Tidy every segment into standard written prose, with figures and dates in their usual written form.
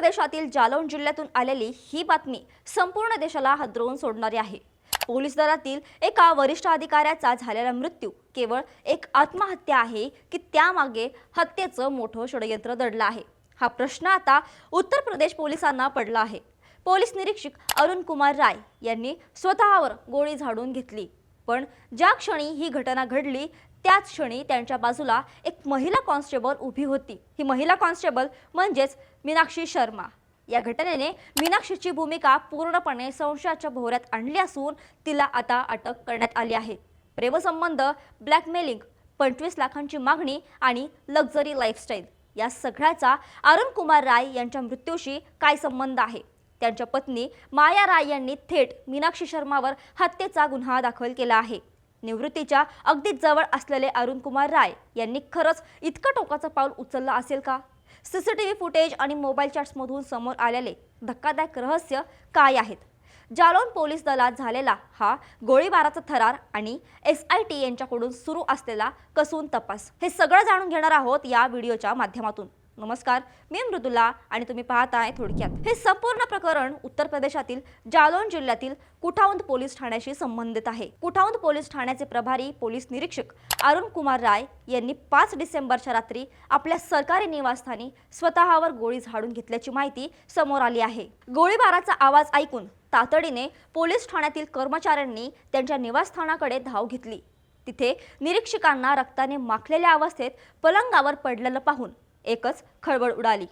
प्रदेशातील जालौन जिल्ह्यातून आलेली ही बातमी संपूर्ण देशाला हादरवून सोडणारी आहे। पोलीस दलातील एका वरिष्ठ अधिकाऱ्याचा झालेला मृत्यू केवळ एक आत्महत्या आहे की त्यामागे हत्येचं मोठं षडयंत्र दडलं आहे? हा प्रश्न आता उत्तर प्रदेश पोलिसांना पडला आहे। पोलीस निरीक्षक अरुण कुमार राय यांनी स्वतःवर गोळी झाडून घेतली, पण ज्या क्षणी ही घटना घडली त्याच क्षणी त्यांच्या बाजूला एक महिला कॉन्स्टेबल उभी होती। ही महिला कॉन्स्टेबल म्हणजेच मीनाक्षी शर्मा। या घटनेने मीनाक्षीची भूमिका पूर्णपणे संशयाच्या भोवऱ्यात आणली असून तिला आता अटक करण्यात आली आहे। प्रेमसंबंध, ब्लॅकमेलिंग, 25 लाखांची मागणी आणि लक्झरी लाईफस्टाईल या सगळ्याचा अरुण कुमार राय यांच्या मृत्यूशी काय संबंध आहे? त्यांच्या पत्नी माया राय यांनी थेट मीनाक्षी शर्मावर हत्येचा गुन्हा दाखल केला आहे। निवृत्तीच्या अगदी जवळ असलेले अरुण कुमार राय यांनी खरंच इतकं टोकाचं पाऊल उचललं असेल का? सीसीटीव्ही फुटेज आणि मोबाईल चॅट्समधून समोर आलेले धक्कादायक रहस्य काय आहेत? जालौन पोलीस दलात झालेला हा गोळीबाराचा थरार आणि SIT यांच्याकडून सुरू असलेला कसून तपास, हे सगळं जाणून घेणार आहोत या व्हिडिओच्या माध्यमातून। नमस्कार, मी मृदुला आणि तुम्ही पाहताय थोडक्यात। हे संपूर्ण प्रकरण उत्तर प्रदेशातील जालौन जिल्ह्यातील कुठाउंद पोलीस ठाण्याशी संबंधित आहे। कुठाउंद पोलीस ठाण्याचे प्रभारी पोलीस निरीक्षक अरुण कुमार राय यांनी 5 डिसेंबरच्या रात्री आपल्या सरकारी निवासस्थानी स्वतःवर गोळी झाडून घेतल्याची माहिती समोर आली आहे। गोळीबाराचा आवाज ऐकून तातडीने पोलीस ठाण्यातील कर्मचाऱ्यांनी त्यांच्या निवासस्थानाकडे धाव घेतली। तिथे निरीक्षकांना रक्ताने माखलेल्या अवस्थेत पलंगावर पडलेलं पाहून एकच खळबळ उडाली।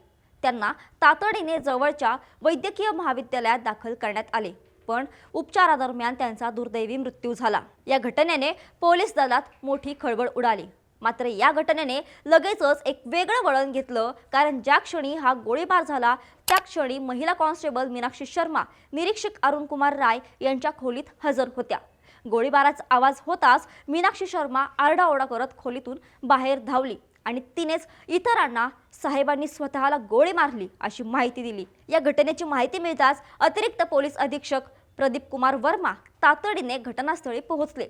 त्यांना तातडीने जवळच्या वैद्यकीय महाविद्यालयात दाखल करण्यात आले, पण उपचारादरम्यान त्यांचा दुर्दैवी मृत्यू झाला। या घटनेने पोलीस दलात मोठी खळबळ उडाली। मात्र या घटनेने लगेचच एक वेगळं वळण घेतलं, कारण ज्या क्षणी हा गोळीबार झाला त्या क्षणी महिला कॉन्स्टेबल मीनाक्षी शर्मा निरीक्षक अरुण कुमार राय यांच्या खोलीत हजर होत्या। गोळीबाराचा आवाज होताच मीनाक्षी शर्मा आरडाओरडा करत खोलीतून बाहेर धावली आणि तिनेच इतरांना साहेबांनी स्वतःला गोळी मारली अशी माहिती दिली। या घटनेची माहिती मिळताच अतिरिक्त पोलीस अधीक्षक प्रदीप कुमार वर्मा तातडीने घटनास्थळी पोहोचले।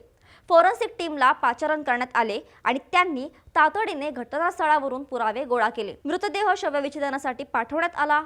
फॉरेन्सिक टीमला पाचारण करण्यात आले आणि त्यांनी तातडीने घटनास्थळावरून पुरावे गोळा केले। मृतदेह शवविच्छेदनासाठी पाठवण्यात आला।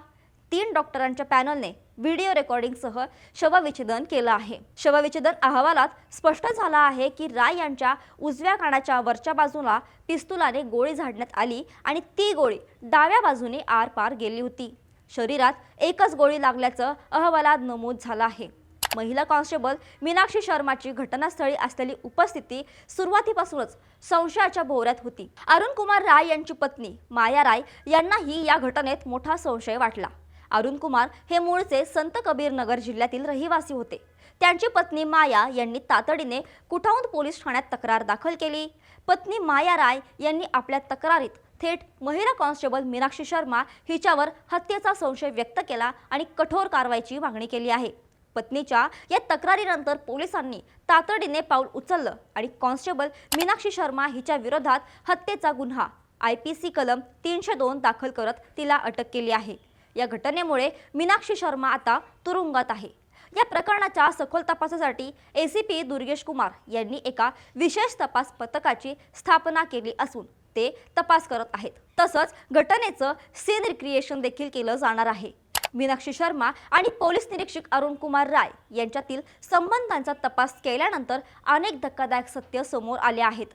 3 डॉक्टरांच्या पॅनलने व्हिडिओ रेकॉर्डिंगसह शवविच्छेदन केलं आहे। शवविच्छेदन अहवालात स्पष्ट झालं आहे की राय यांच्या उजव्या कानाच्या वरच्या बाजूला पिस्तुलाने गोळी झाडण्यात आली आणि ती गोळी डाव्या बाजूने आरपार गेली होती। शरीरात एकच गोळी लागल्याचं अहवालात नमूद झालं आहे। महिला कॉन्स्टेबल मीनाक्षी शर्माची घटनास्थळी असलेली उपस्थिती सुरुवातीपासूनच संशयाच्या भोवऱ्यात होती। अरुण कुमार राय यांची पत्नी माया राय यांनाही या घटनेत मोठा संशय वाटला। अरुण कुमार हे मूळचे संत कबीर नगर जिल्ह्यातील रहिवासी होते। त्यांची पत्नी माया यांनी तातडीने कुठाउंद पोलीस ठाण्यात तक्रार दाखल केली। पत्नी माया राय यांनी आपल्या तक्रारीत थेट महिला कॉन्स्टेबल मीनाक्षी शर्मा हिच्यावर हत्येचा संशय व्यक्त केला आणि कठोर कारवाईची मागणी केली आहे। पत्नीच्या या तक्रारीनंतर पोलिसांनी तातडीने पाऊल उचललं आणि कॉन्स्टेबल मीनाक्षी शर्मा हिच्या विरोधात हत्येचा गुन्हा IPC कलम 302 दाखल करत तिला अटक केली आहे। या घटनेमुळे मीनाक्षी शर्मा आता तुरुंगात आहे। या प्रकरणाच्या सखोल तपासासाठी ACP दुर्गेश कुमार यांनी एका विशेष तपास पथकाची स्थापना केली असून ते तपास करत आहेत। तसंच घटनेचं सीन रिक्रिएशन देखील केलं जाणार आहे। मीनाक्षी शर्मा आणि पोलीस निरीक्षक अरुण कुमार राय यांच्यातील संबंधांचा तपास केल्यानंतर अनेक धक्कादायक सत्य समोर आले आहेत।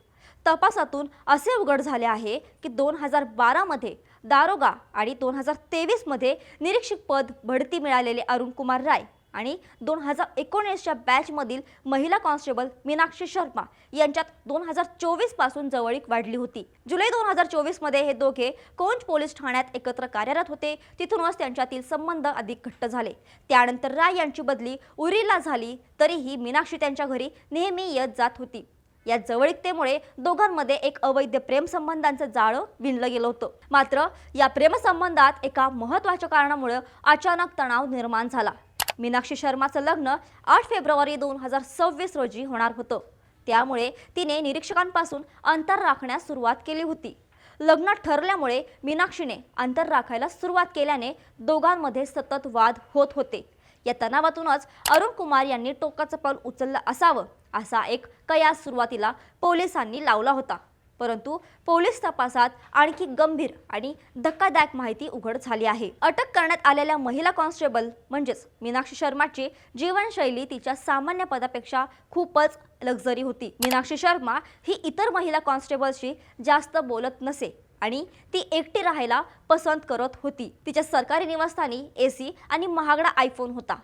तपासातून असे उघड झाले आहे की 2012 मध्ये दारोगा आणि 2023 मध्ये निरीक्षक पद बढती मिळालेले अरुण कुमार राय आणि 2019च्या बॅचमधील महिला कॉन्स्टेबल मीनाक्षी शर्मा यांच्यात 2024 पासून जवळीक वाढली होती। जुलै 2024 मध्ये हे दोघे कोंच पोलीस ठाण्यात एकत्र कार्यरत होते। तिथूनच त्यांच्यातील संबंध अधिक घट्ट झाले। त्यानंतर राय यांची बदली उरीला झाली, तरीही मीनाक्षी त्यांच्या घरी नेहमी येत जात होती। या जवळीकतेमुळे दोघांमध्ये एक अवैध प्रेमसंबंधांचं जाळं विणलं गेलं होतं। मात्र या प्रेमसंबंधात एका महत्त्वाच्या कारणामुळे अचानक तणाव निर्माण झाला। मीनाक्षी शर्माचं लग्न 8 फेब्रुवारी 2026 रोजी होणार होतं। त्यामुळे तिने निरीक्षकांपासून अंतर राखण्यास सुरुवात केली होती। लग्न ठरल्यामुळे मीनाक्षीने अंतर राखायला सुरुवात केल्याने दोघांमध्ये सतत वाद होत होते। या तणावातूनच अरुण कुमार यांनी टोकाचं पाऊल उचललं असावं असा एक कयास सुरुवातीला पोलिसांनी लावला होता। परंतु पोलीस तपासात आणखी गंभीर आणि धक्कादायक माहिती उघड झाली आहे. अटक करण्यात आलेल्या महिला कॉन्स्टेबल म्हणजेच मीनाक्षी शर्माची जीवनशैली तिच्या सामान्य पदापेक्षा खूपच लक्झरी होती. मीनाक्षी शर्मा ही इतर महिला कॉन्स्टेबल्सशी जास्त बोलत नसे आणि ती एकटी राहायला पसंत करत होती. तिच्या सरकारी निवासस्थानी AC आणि महागडा आयफोन होता.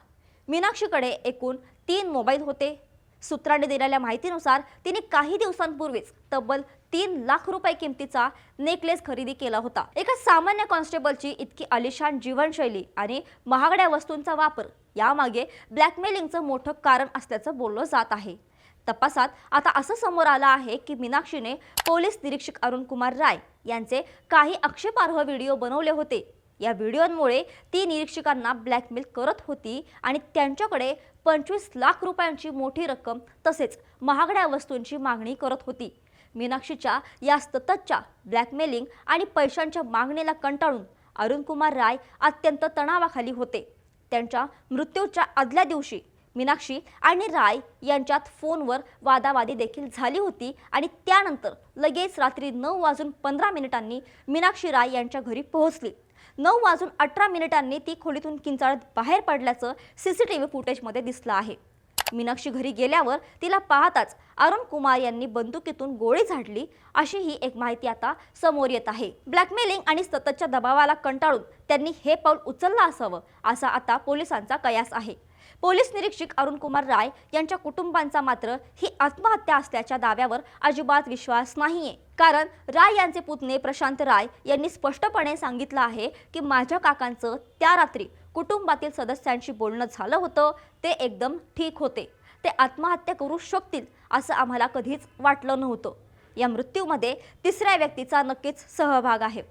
मीनाक्षीकडे एकूण 3 मोबाईल होते. सूत्रांनी दिलेल्या माहितीनुसार तिने काही दिवसांपूर्वीच तब्बल 3 लाख रुपये किमतीचा नेकलेस खरेदी केला होता. एका सामान्य कॉन्स्टेबलची इतकी आलिशान जीवनशैली आणि महागड्या वस्तूंचा वापर यामागे ब्लॅकमेलिंगचं मोठं कारण असल्याचं बोललं जात आहे. तपासात आता असं समोर आलं आहे की मीनाक्षीने पोलीस निरीक्षक अरुण कुमार राय यांचे काही आक्षेपार्ह व्हिडिओ बनवले होते. या व्हिडिओंमुळे ती निरीक्षकांना ब्लॅकमेल करत होती आणि त्यांच्याकडे 25 लाख रुपयांची मोठी रक्कम तसेच महागड्या वस्तूंची मागणी करत होती. मीनाक्षीच्या या सततच्या ब्लॅकमेलिंग आणि पैशांच्या मागणीला कंटाळून अरुण कुमार राय अत्यंत तणावाखाली होते. त्यांच्या मृत्यूच्या आदल्या दिवशी मीनाक्षी आणि राय यांच्यात फोनवर वादावादी देखील झाली होती आणि त्यानंतर लगेच रात्री 9:15 मीनाक्षी राय यांच्या घरी पोहोचली. 9:18 ती खोलीतून किंचाळत बाहेर पडल्याचं CCTV फुटेजमध्ये दिसलं आहे. मीनाक्षी घरी गेल्यावर तिला पाहताच अरुण कुमार यांनी बंदुकीतून गोळी झाडली अशी ही एक माहिती आता समोर येत आहे. ब्लॅकमेलिंग आणि सततच्या दबावाला कंटाळून त्यांनी हे पाऊल उचललं असावं असा आता पोलिसांचा कयास आहे. पोलीस निरीक्षक अरुण कुमार राय यांच्या कुटुंबांचा मात्र ही आत्महत्या असल्याच्या दाव्यावर अजिबात विश्वास नाहीये. कारण राय यांचे पुतणे प्रशांत राय यांनी स्पष्टपणे सांगितलं आहे की माझ्या काकांचं त्या रात्री कुटुंबातील सदस्यांशी बोलणं झालं होतं. ते एकदम ठीक होते. ते आत्महत्या करू शकतील असं आम्हाला कधीच वाटलं नव्हतं. या मृत्यूमध्ये तिसऱ्या व्यक्तीचा नक्कीच सहभाग आहे.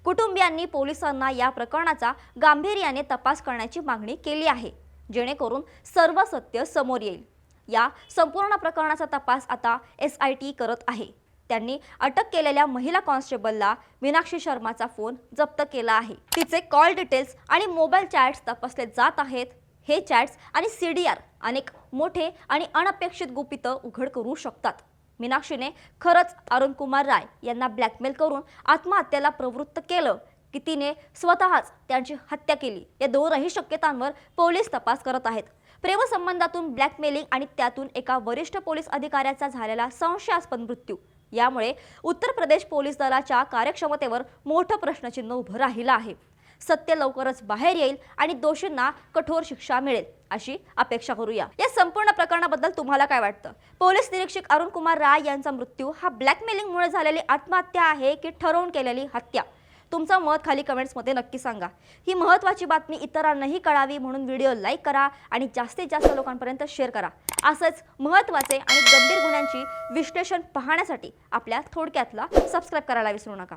कुटुंबियांनी पोलिसांना या प्रकरणाचा गांभीर्याने तपास करण्याची मागणी केली आहे जेणेकरून सर्व सत्य समोर येईल. या संपूर्ण प्रकरणाचा तपास आता SIT करत आहे. त्यांनी अटक केलेल्या महिला कॉन्स्टेबलला मीनाक्षी शर्माचा फोन जप्त केला आहे. तिचे कॉल डिटेल्स आणि मोबाईल चॅट्स तपासले जात आहेत. हे चॅट्स आणि CDR अनेक मोठे आणि अनपेक्षित गुपितं उघड करू शकतात. मीनाक्षीने खरंच अरुण कुमार राय यांना ब्लॅकमेल करून आत्महत्येला प्रवृत्त केलं की तिने स्वतःच त्यांची हत्या केली या दोनही शक्यतांवर पोलीस तपास करत आहेत. प्रेमसंबंधातून ब्लॅकमेलिंग आणि त्यातून एका वरिष्ठ पोलीस अधिकाऱ्याचा झालेला संशयास्पद मृत्यू यामुळे उत्तर प्रदेश पोलीस दलाच्या कार्यक्षमतेवर मोठं प्रश्नचिन्ह उभं राहिलं आहे. सत्य लवकरच बाहेर येईल आणि दोषींना कठोर शिक्षा मिळेल अशी अपेक्षा करूया. या संपूर्ण प्रकरणाबद्दल तुम्हाला काय वाटतं? पोलीस निरीक्षक अरुण कुमार राय यांचा मृत्यू हा ब्लॅकमेलिंगमुळे झालेली आत्महत्या आहे की ठरवून केलेली हत्या? तुमचं मत खाली कमेंट्समध्ये नक्की सांगा. ही महत्त्वाची बातमी इतरांनाही कळावी म्हणून व्हिडिओ लाईक करा आणि जास्तीत जास्त लोकांपर्यंत शेअर करा. असंच महत्त्वाचे आणि गंभीर गुन्ह्यांची विश्लेषण पाहण्यासाठी आपल्या थोडक्यातला सबस्क्राईब करायला विसरू नका.